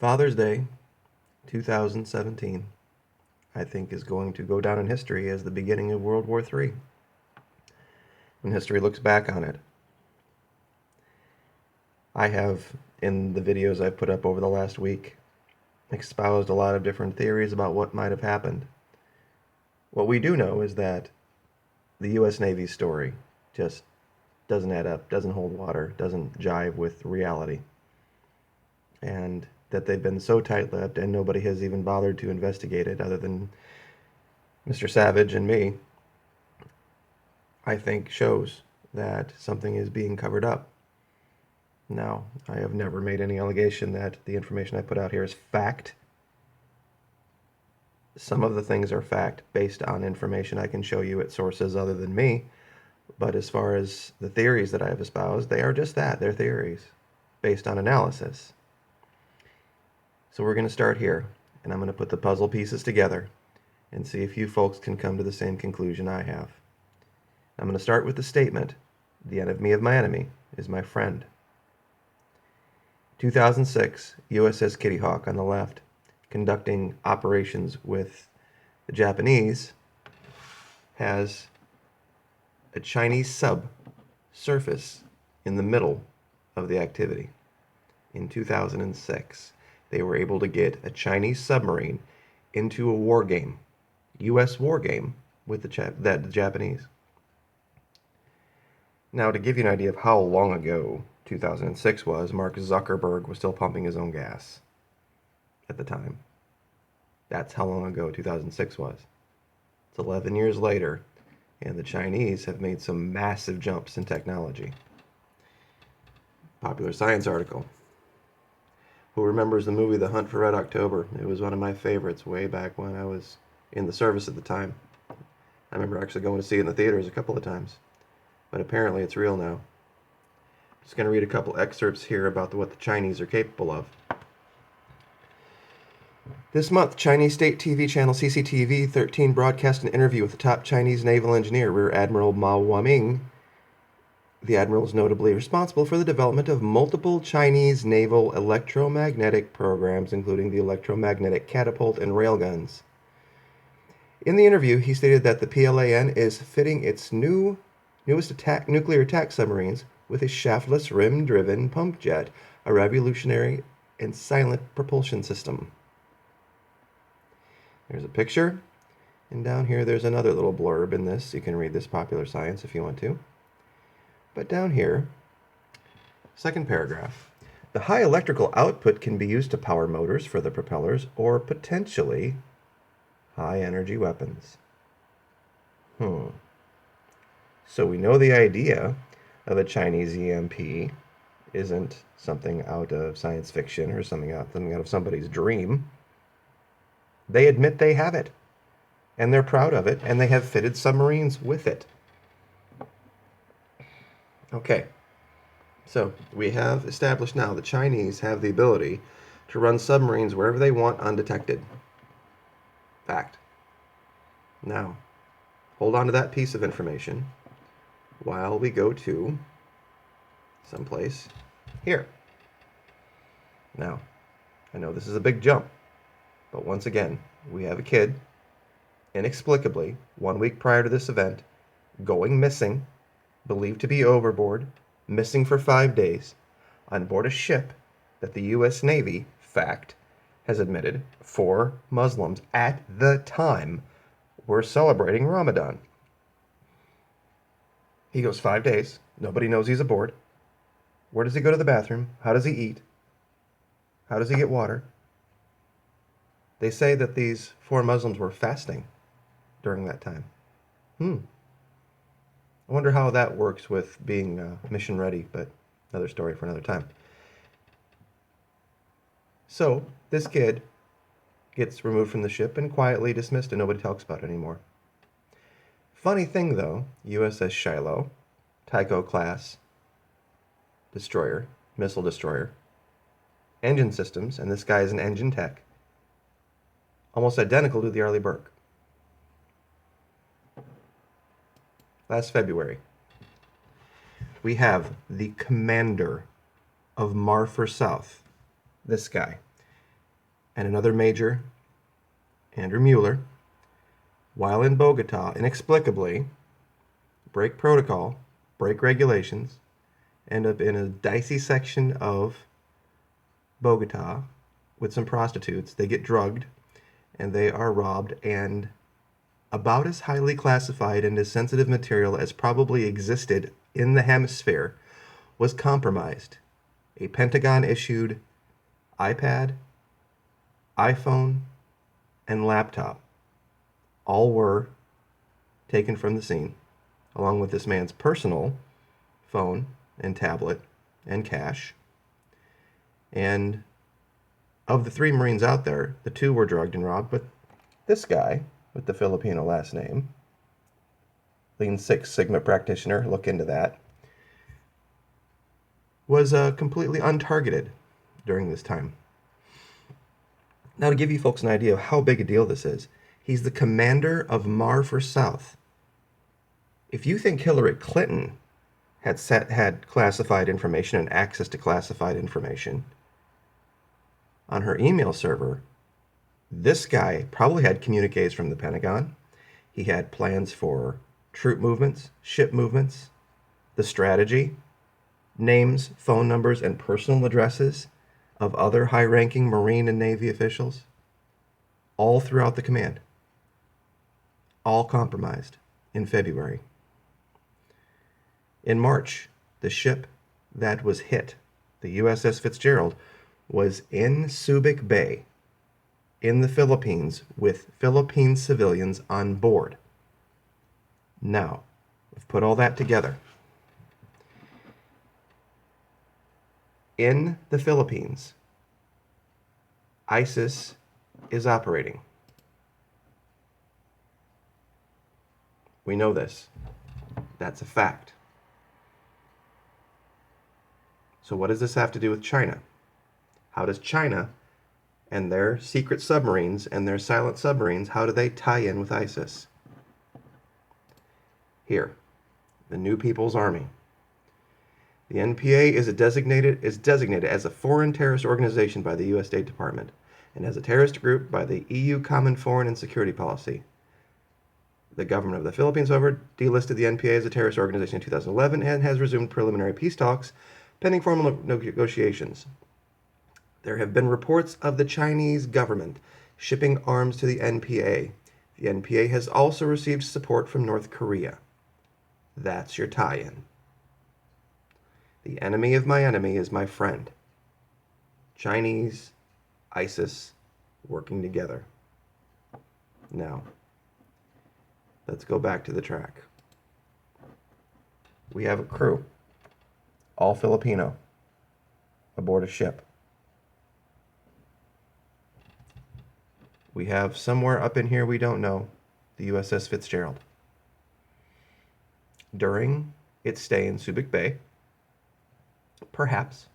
Father's Day 2017, I think, is going to go down in history as the beginning of World War III when history looks back on it. I have, in the videos I've put up over the last week, espoused a lot of different theories about what might have happened. What we do know is that the U.S. Navy's story just doesn't add up, doesn't hold water, doesn't jive with reality. And that they've been so tight-lipped and nobody has even bothered to investigate it other than Mr. Savage and me, I think shows that something is being covered up. Now, I have never made any allegation that the information I put out here is fact. Some of the things are fact based on information I can show you at sources other than me, but as far as the theories that I have espoused, they are just that. They're theories based on analysis. So we're going to start here, and I'm going to put the puzzle pieces together and see if you folks can come to the same conclusion I have. I'm going to start with the statement, "The enemy of my enemy is my friend." 2006, USS Kitty Hawk on the left, conducting operations with the Japanese, has a Chinese sub surface in the middle of the activity. In 2006, they were able to get a Chinese submarine into a war game, U.S. war game, with the Japanese. Now, to give you an idea of how long ago 2006 was, Mark Zuckerberg was still pumping his own gas at the time. That's how long ago 2006 was. It's 11 years later, and the Chinese have made some massive jumps in technology. Popular Science article. Who remembers the movie The Hunt for Red October? It was one of my favorites way back when I was in the service at the time. I remember actually going to see it in the theaters a couple of times. But apparently it's real now. I'm just going to read a couple excerpts here about what the Chinese are capable of. This month, Chinese state TV channel CCTV 13 broadcast an interview with the top Chinese naval engineer, Rear Admiral Mao Huaming. The admiral is notably responsible for the development of multiple Chinese naval electromagnetic programs, including the electromagnetic catapult and railguns. In the interview, he stated that the PLAN is fitting its newest nuclear attack submarines with a shaftless, rim-driven pump jet, a revolutionary and silent propulsion system. There's a picture, and down here there's another little blurb in this. You can read this Popular Science if you want to. But down here, second paragraph, the high electrical output can be used to power motors for the propellers or potentially high-energy weapons. So we know the idea of a Chinese EMP isn't something out of science fiction or something out of somebody's dream. They admit they have it, and they're proud of it, and they have fitted submarines with it. Okay, so we have established now the Chinese have the ability to run submarines wherever they want undetected. Fact. Now, hold on to that piece of information while we go to someplace here. Now, I know this is a big jump, but once again, we have a kid, inexplicably, 1 week prior to this event, going missing, believed to be overboard, missing for 5 days, on board a ship that the U.S. Navy, fact, has admitted 4 Muslims at the time were celebrating Ramadan. He goes 5 days. Nobody knows he's aboard. Where does he go to the bathroom? How does he eat? How does he get water? They say that these 4 Muslims were fasting during that time. I wonder how that works with being mission ready, but another story for another time. So, this kid gets removed from the ship and quietly dismissed, and nobody talks about it anymore. Funny thing, though, USS Shiloh, Tycho class destroyer, missile destroyer, engine systems, and this guy is an engine tech, almost identical to the Arleigh Burke. Last February, we have the commander of Marfor South, this guy, and another major, Andrew Mueller, while in Bogota, inexplicably break protocol, break regulations, end up in a dicey section of Bogota with some prostitutes. They get drugged and they are robbed, and about as highly classified and as sensitive material as probably existed in the hemisphere was compromised. A Pentagon issued iPad, iPhone, and laptop all were taken from the scene, along with this man's personal phone and tablet and cash. And of the 3 Marines out there, the 2 were drugged and robbed, but this guy with the Filipino last name, Lean Six Sigma practitioner, look into that, was completely untargeted during this time. Now, to give you folks an idea of how big a deal this is, he's the commander of Marfor South. If you think Hillary Clinton had classified information and access to classified information on her email server, this guy probably had communiques from the Pentagon. He had plans for troop movements, ship movements, the strategy, names, phone numbers, and personal addresses of other high-ranking Marine and Navy officials, all throughout the command, all compromised in February. In March, the ship that was hit, the USS Fitzgerald, was in Subic Bay in the Philippines with Philippine civilians on board. Now, we've put all that together. In the Philippines, ISIS is operating. We know this. That's a fact. So what does this have to do with China? How does China and their secret submarines and their silent submarines, how do they tie in with ISIS? Here, the New People's Army. The NPA is designated as a foreign terrorist organization by the U.S. State Department and as a terrorist group by the EU Common Foreign and Security Policy. The government of the Philippines, however, delisted the NPA as a terrorist organization in 2011 and has resumed preliminary peace talks pending formal negotiations. There have been reports of the Chinese government shipping arms to the NPA. The NPA has also received support from North Korea. That's your tie-in. The enemy of my enemy is my friend. Chinese, ISIS, working together. Now, let's go back to the track. We have a crew, all Filipino, aboard a ship. We have somewhere up in here we don't know, the USS Fitzgerald. During its stay in Subic Bay, perhaps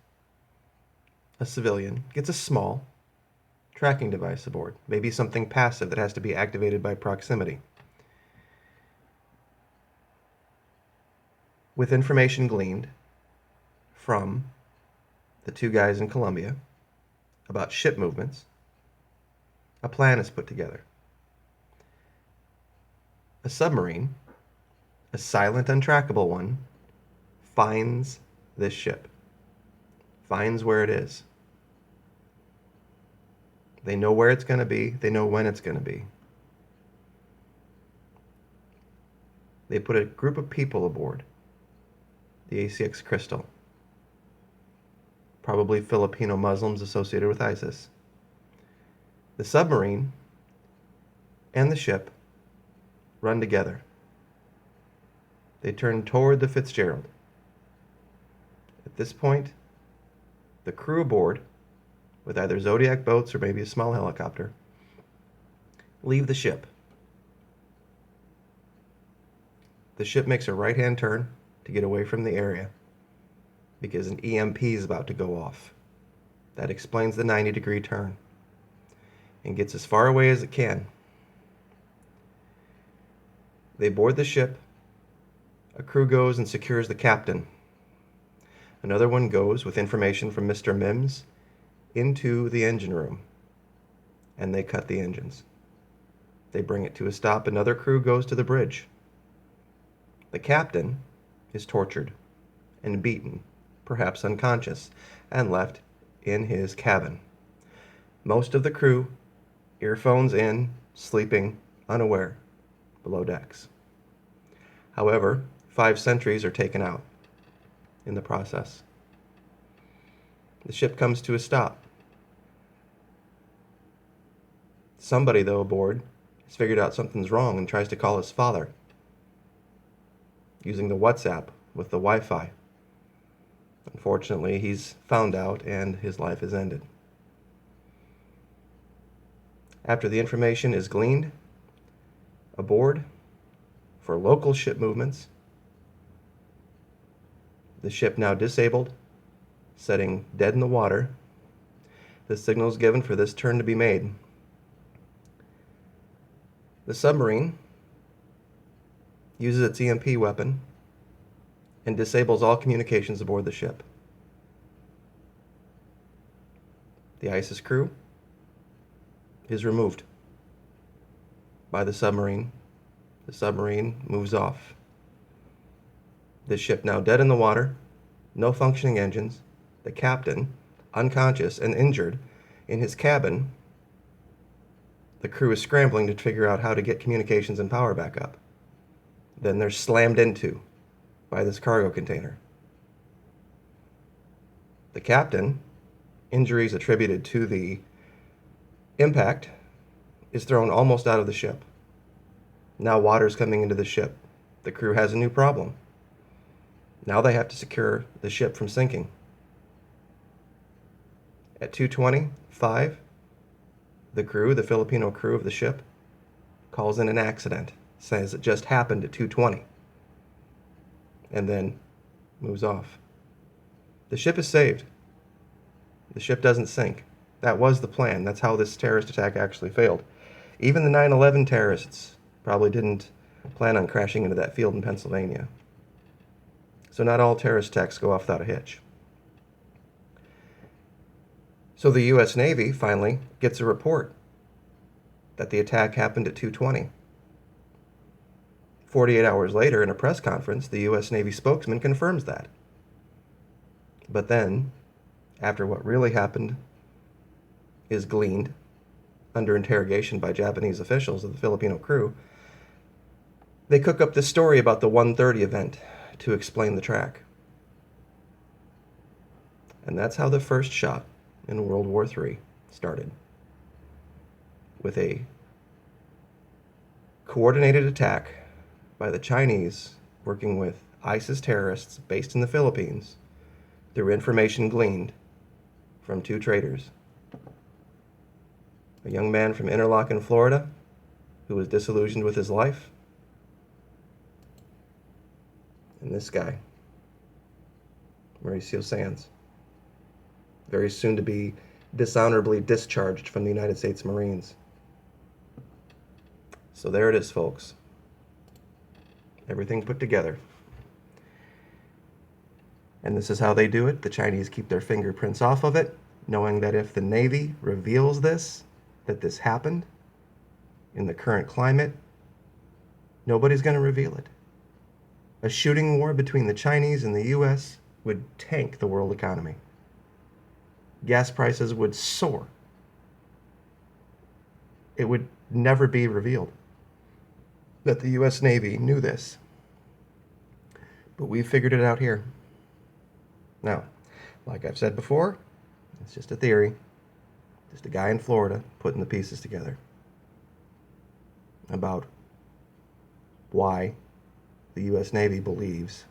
a civilian gets a small tracking device aboard, maybe something passive that has to be activated by proximity. With information gleaned from the 2 guys in Colombia about ship movements, a plan is put together. A submarine, a silent, untrackable one, finds this ship, finds where it is. They know where it's going to be. They know when it's going to be. They put a group of people aboard the ACX Crystal, probably Filipino Muslims associated with ISIS. The submarine and the ship run together. They turn toward the Fitzgerald. At this point, the crew aboard, with either Zodiac boats or maybe a small helicopter, leave the ship. The ship makes a right-hand turn to get away from the area because an EMP is about to go off. That explains the 90-degree turn and gets as far away as it can. They board the ship. A crew goes and secures the captain. Another one goes with information from Mr. Mims into the engine room. and they cut the engines. They bring it to a stop. Another crew goes to the bridge. The captain is tortured and beaten, perhaps unconscious, and left in his cabin. Most of the crew, earphones in, sleeping, unaware, below decks. However, 5 sentries are taken out in the process. The ship comes to a stop. Somebody, though, aboard has figured out something's wrong and tries to call his father using the WhatsApp with the Wi-Fi. Unfortunately, he's found out and his life is ended. After the information is gleaned aboard for local ship movements, the ship now disabled, setting dead in the water, the signal is given for this turn to be made. The submarine uses its EMP weapon and disables all communications aboard the ship. The ISIS crew is removed by the submarine. The submarine moves off. The ship now dead in the water, no functioning engines, the captain unconscious and injured in his cabin. The crew is scrambling to figure out how to get communications and power back up. Then they're slammed into by this cargo container. The captain, injuries attributed to the impact, is thrown almost out of the ship. Now water's coming into the ship. The crew has a new problem. Now they have to secure the ship from sinking. At 2:25, the crew, the Filipino crew of the ship, calls in an accident, says it just happened at 2:20, and then moves off. The ship is saved. The ship doesn't sink. That was the plan. That's how this terrorist attack actually failed. Even the 9/11 terrorists probably didn't plan on crashing into that field in Pennsylvania. So not all terrorist attacks go off without a hitch. So the U.S. Navy finally gets a report that the attack happened at 2:20. 48 hours later, in a press conference, the U.S. Navy spokesman confirms that. But then, after what really happened is gleaned under interrogation by Japanese officials of the Filipino crew, they cook up this story about the 1:30 event to explain the track. And that's how the first shot in World War III started, with a coordinated attack by the Chinese working with ISIS terrorists based in the Philippines through information gleaned from 2 traders. A young man from Interlaken, Florida, who was disillusioned with his life, and this guy, Mauricio Sands, very soon to be dishonorably discharged from the United States Marines. So there it is, folks. Everything put together. And this is how they do it. The Chinese keep their fingerprints off of it, knowing that if the Navy reveals this, that this happened in the current climate, nobody's going to reveal it. A shooting war between the Chinese and the U.S. would tank the world economy. Gas prices would soar. It would never be revealed that the U.S. Navy knew this. But we figured it out here. Now, like I've said before, it's just a theory. Just a guy in Florida putting the pieces together about why the U.S. Navy believes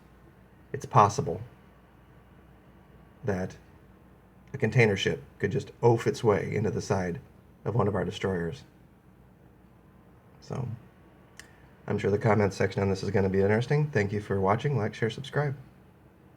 it's possible that a container ship could just oaf its way into the side of one of our destroyers. So, I'm sure the comments section on this is going to be interesting. Thank you for watching. Like, share, subscribe.